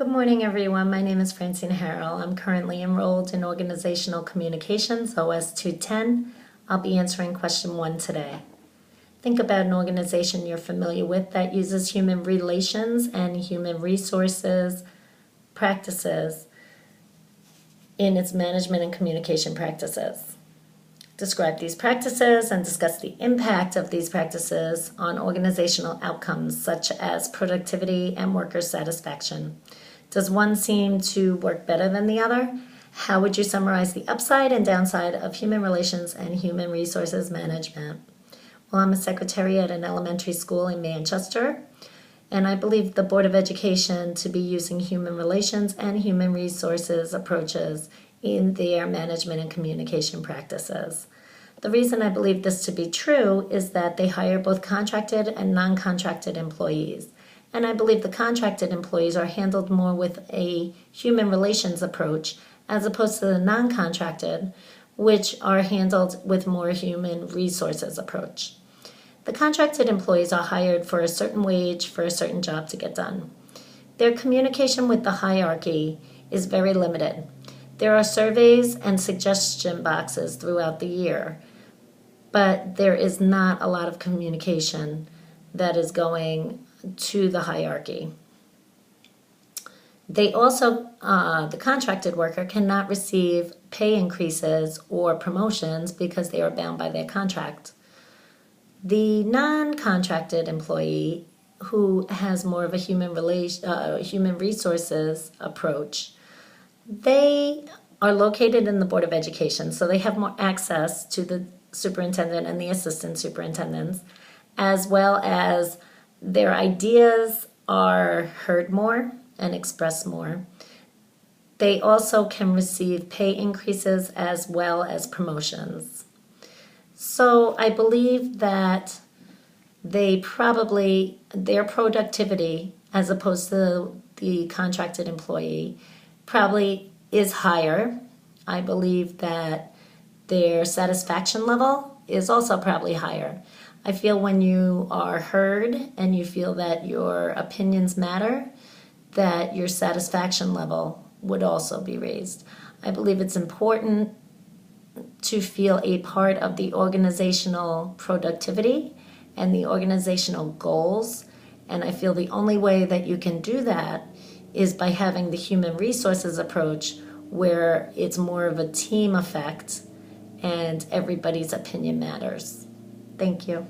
Good morning, everyone. My name is Francine Harrell. I'm currently enrolled in Organizational Communications, OS 210. I'll be answering question 1 today. Think about an organization you're familiar with that uses human relations and human resources practices in its management and communication practices. Describe these practices and discuss the impact of these practices on organizational outcomes such as productivity and worker satisfaction. Does one seem to work better than the other? How would you summarize the upside and downside of human relations and human resources management? Well, I'm a secretary at an elementary school in Manchester, and I believe the Board of Education to be using human relations and human resources approaches in their management and communication practices. The reason I believe this to be true is that they hire both contracted and non-contracted employees. And I believe the contracted employees are handled more with a human relations approach as opposed to the non-contracted, which are handled with more human resources approach. The contracted employees are hired for a certain wage for a certain job to get done. Their communication with the hierarchy is very limited. There are surveys and suggestion boxes throughout the year, but there is not a lot of communication that is going to the hierarchy. They also, the contracted worker cannot receive pay increases or promotions because they are bound by their contract. The non-contracted employee who has more of a human resources approach, they are located in the Board of Education, so they have more access to the superintendent and the assistant superintendents, as well as their ideas are heard more and expressed more. They also can receive pay increases as well as promotions. So I believe that their productivity, as opposed to the contracted employee, probably is higher. I believe that their satisfaction level is also probably higher. I feel when you are heard and you feel that your opinions matter, that your satisfaction level would also be raised. I believe it's important to feel a part of the organizational productivity and the organizational goals, and I feel the only way that you can do that is by having the human resources approach, where it's more of a team effect and everybody's opinion matters. Thank you.